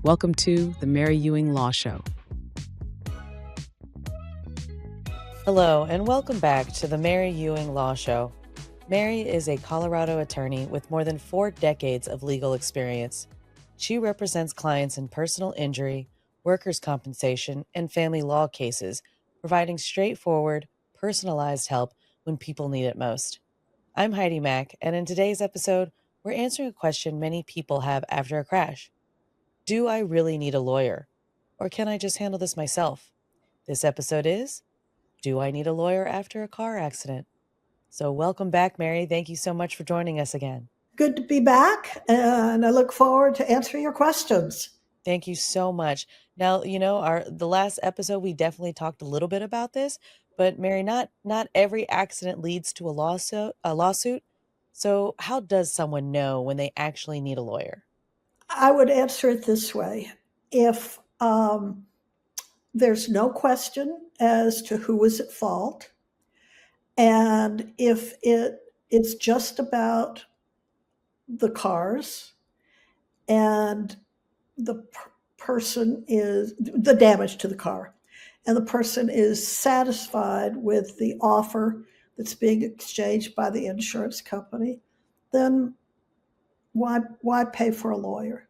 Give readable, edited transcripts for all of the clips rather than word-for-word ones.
Welcome to the Mary Ewing Law Show. Hello, and welcome back to the Mary Ewing Law Show. Mary is a Colorado attorney with more than 4 decades of legal experience. She represents clients in personal injury, workers' compensation, and family law cases, providing straightforward, personalized help when people need it most. I'm Heidi Mack, and in today's episode, we're answering a question many people have after a crash. Do I really need a lawyer? Or can I just handle this myself? This episode is, Do I Need a Lawyer After a Car Accident? So welcome back, Mary. Thank you so much for joining us again. Good to be back, and I look forward to answering your questions. Thank you so much. Now, the last episode we definitely talked a little bit about this, but Mary, not every accident leads to a lawsuit. So how does someone know when they actually need a lawyer? I would answer it this way. If there's no question as to who was at fault, and if it's just about the cars and the person is the damage to the car, and the person is satisfied with the offer that's being exchanged by the insurance company, then why pay for a lawyer?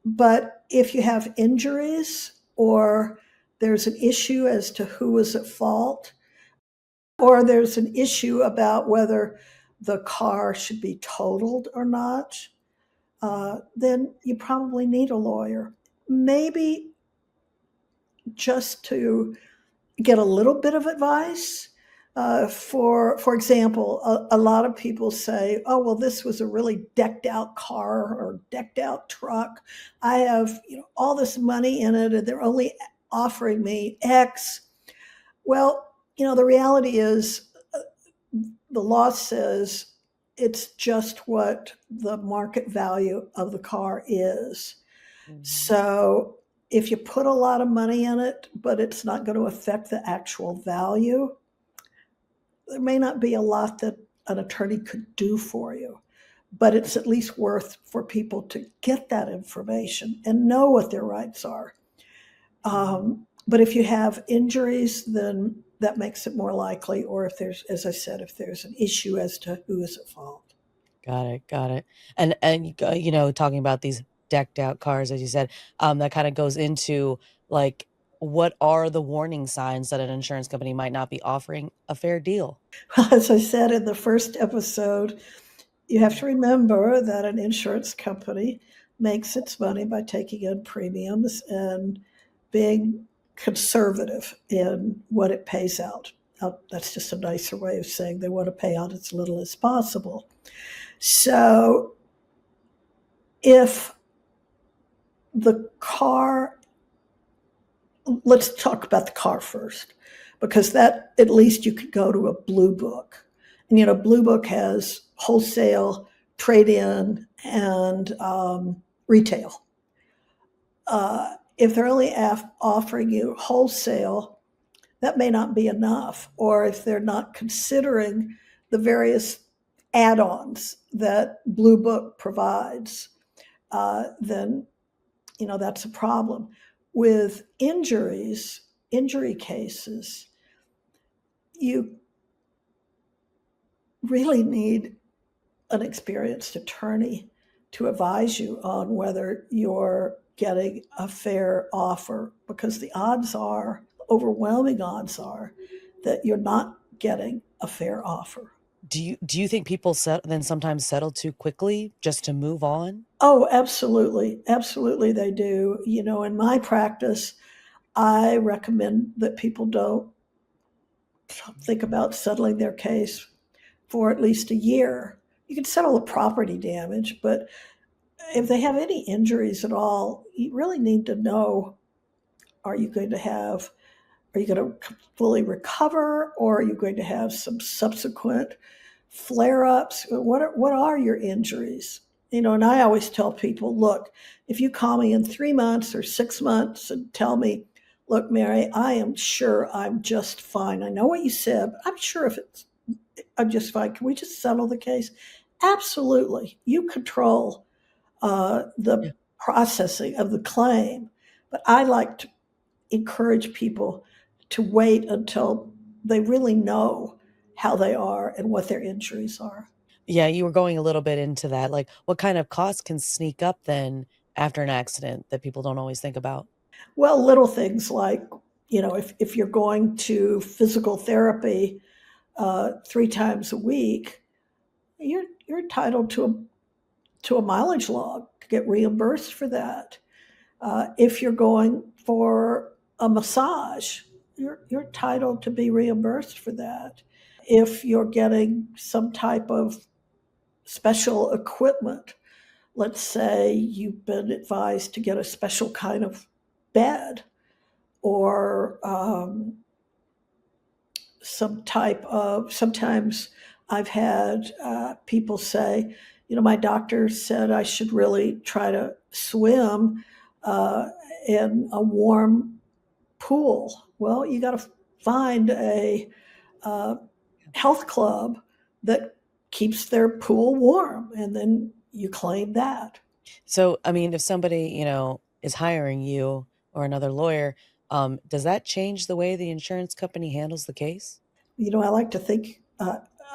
But if you have injuries or there's an issue as to who was at fault, or there's an issue about whether the car should be totaled or not, then you probably need a lawyer. Maybe just to get a little bit of advice. For example, a lot of people say, oh, well, this was a really decked out car or decked out truck. I have all this money in it and they're only offering me X. Well, the reality is the law says it's just what the market value of the car is. Mm-hmm. So if you put a lot of money in it, but it's not going to affect the actual value, there may not be a lot that an attorney could do for you, but it's at least worth for people to get that information and know what their rights are. But if you have injuries, then that makes it more likely, or if there's, as I said, if there's an issue as to who is at fault. Got it. And talking about these decked out cars, as you said, that kind of goes into like, what are the warning signs that an insurance company might not be offering a fair deal? Well, as I said in the first episode, you have to remember that an insurance company makes its money by taking in premiums and being conservative in what it pays out. That's just a nicer way of saying they want to pay out as little as possible. So if the car, let's talk about the car first, because that, at least you could go to a blue book. And, blue book has wholesale, trade-in, and retail. If they're only offering you wholesale, that may not be enough. Or if they're not considering the various add-ons that Blue Book provides, then that's a problem. With injury cases, you really need an experienced attorney to advise you on whether you're getting a fair offer, because the overwhelming odds are that you're not getting a fair offer. Do you think people then sometimes settle too quickly just to move on? Oh, absolutely. Absolutely they do. In my practice, I recommend that people don't think about settling their case for at least a year. You can settle the property damage, but if they have any injuries at all, you really need to know, are you going to fully recover, or are you going to have some subsequent flare-ups? What are your injuries? And I always tell people, look, if you call me in 3 months or 6 months and tell me, look, Mary, I am sure I'm just fine. I know what you said, but I'm sure I'm just fine. Can we just settle the case? Absolutely. You control the processing of the claim. But I like to encourage people to wait until they really know how they are and what their injuries are. Yeah, you were going a little bit into that. Like, what kind of costs can sneak up then after an accident that people don't always think about? Well, little things like, if you're going to physical therapy 3 times a week, you're entitled to a mileage log to get reimbursed for that. If you're going for a massage, you're entitled to be reimbursed for that. If you're getting some type of special equipment, let's say you've been advised to get a special kind of bed or sometimes I've had people say, my doctor said I should really try to swim uh, in a warm pool. Well, you got to find a uh, health club that keeps their pool warm, and then you claim that. So, I mean, if somebody, is hiring you or another lawyer, does that change the way the insurance company handles the case? I like to think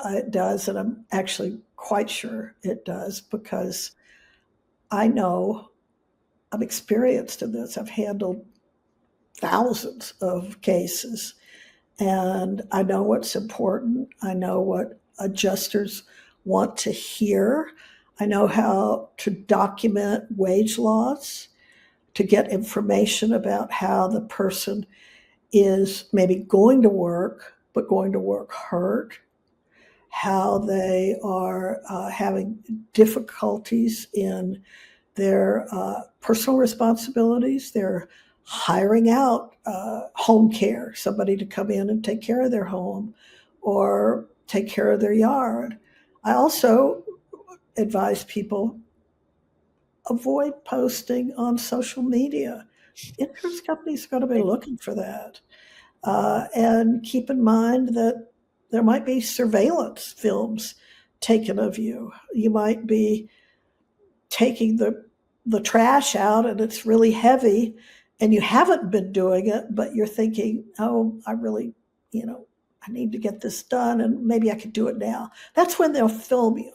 it does, and I'm actually quite sure it does because I know I'm experienced in this. I've handled thousands of cases, and I know what's important. I know what adjusters want to hear. I know how to document wage loss, to get information about how the person is maybe going to work, but going to work hurt, how they are having difficulties in their personal responsibilities. They're hiring out home care, somebody to come in and take care of their home or take care of their yard. I also advise people avoid posting on social media. Insurance companies are going to be Right. looking for that. And keep in mind that there might be surveillance films taken of you. You might be taking the trash out and it's really heavy and you haven't been doing it, but you're thinking, oh, I really, I need to get this done and maybe I could do it now. That's when they'll film you. Right.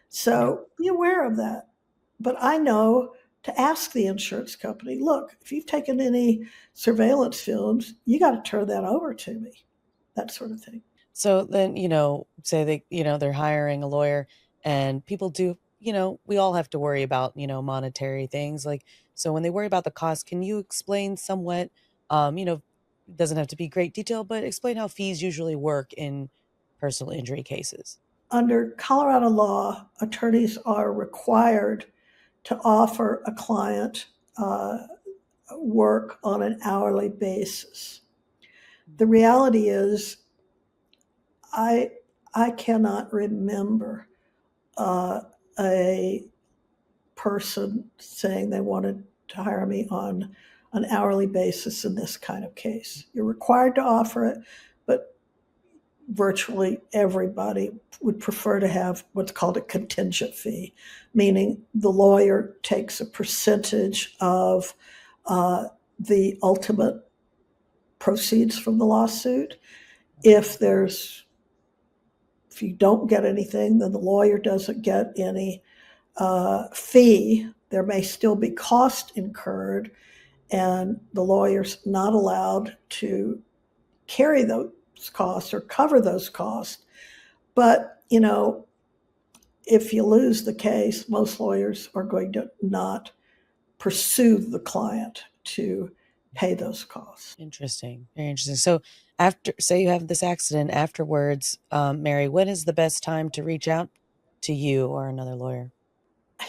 So be aware of that. But I know to ask the insurance company, look, if you've taken any surveillance films, you got to turn that over to me, that sort of thing. So then, say they, they're hiring a lawyer and people do, we all have to worry about, monetary things. Like, so when they worry about the cost, can you explain somewhat, it doesn't have to be great detail, but explain how fees usually work in personal injury cases? Under Colorado law, attorneys are required to offer a client work on an hourly basis. The reality is, I I cannot remember uh, a person saying they wanted to hire me on an hourly basis in this kind of case. You're required to offer it, but virtually everybody would prefer to have what's called a contingent fee, meaning the lawyer takes a percentage of uh, the ultimate proceeds from the lawsuit. If there's if you don't get anything, then the lawyer doesn't get any fee. There may still be cost incurred, and the lawyer's not allowed to carry those costs or cover those costs. But, if you lose the case, most lawyers are going to not pursue the client to pay those costs. Interesting. Very interesting. So after, say you have this accident afterwards, Mary, when is the best time to reach out to you or another lawyer?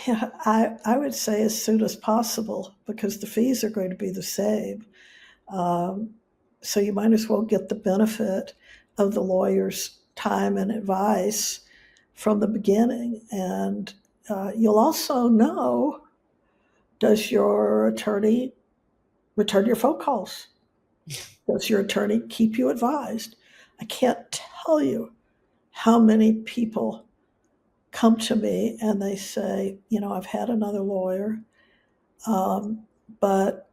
I would say as soon as possible because the fees are going to be the same. Um, so you might as well get the benefit of the lawyer's time and advice from the beginning. And you'll also know, does your attorney return your phone calls? Does your attorney keep you advised? I can't tell you how many people come to me and they say, I've had another lawyer. But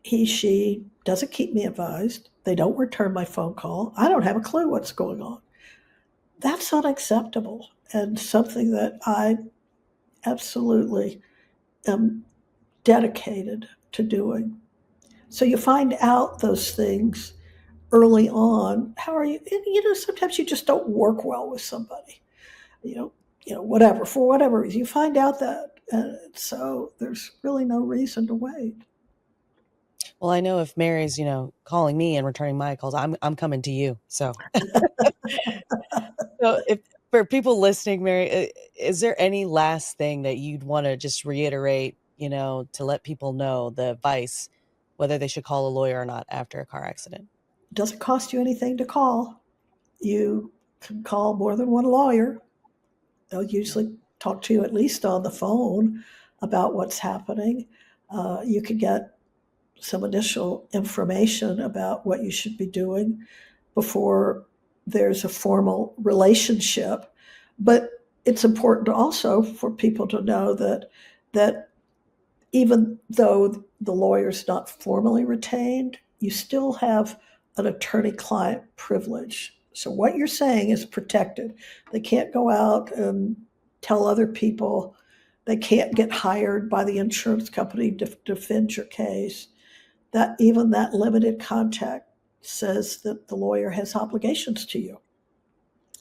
she doesn't keep me advised. They don't return my phone call. I don't have a clue what's going on. That's unacceptable and something that I absolutely am dedicated to doing. So you find out those things early on. How are you? Sometimes you just don't work well with somebody. Whatever, for whatever reason, you find out that, and so there's really no reason to wait. Well, I know if Mary's, calling me and returning my calls, I'm coming to you. So, so if for people listening, Mary, is there any last thing that you'd want to just reiterate, to let people know the advice, whether they should call a lawyer or not after a car accident? It doesn't cost you anything to call. You can call more than one lawyer. They'll usually talk to you at least on the phone about what's happening. You can get some initial information about what you should be doing before there's a formal relationship. But it's important also for people to know that even though the lawyer's not formally retained, you still have an attorney-client privilege. So what you're saying is protected. They can't go out and tell other people. They can't get hired by the insurance company to defend your case. That even that limited contact says that the lawyer has obligations to you.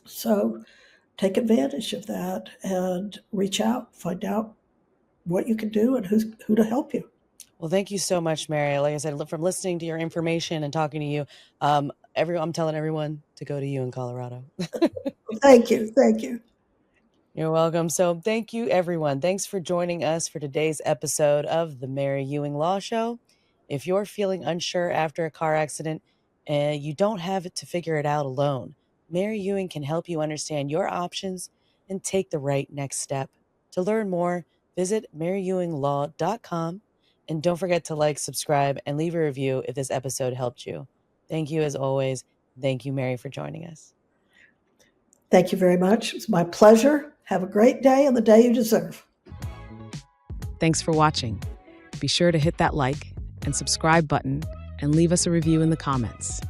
So take advantage of that and reach out, find out what you can do and who to help you. Well, thank you so much, Mary. Like I said, from listening to your information and talking to you, I'm telling everyone to go to Ewing, Colorado. Thank you. Thank you. You're welcome. So thank you, everyone. Thanks for joining us for today's episode of the Mary Ewing Law Show. If you're feeling unsure after a car accident and you don't have it to figure it out alone, Mary Ewing can help you understand your options and take the right next step. To learn more, visit maryewinglaw.com. And don't forget to like, subscribe, and leave a review if this episode helped you. Thank you as always. Thank you, Mary, for joining us. Thank you very much. It's my pleasure. Have a great day and the day you deserve. Thanks for watching. Be sure to hit that like and subscribe button and leave us a review in the comments.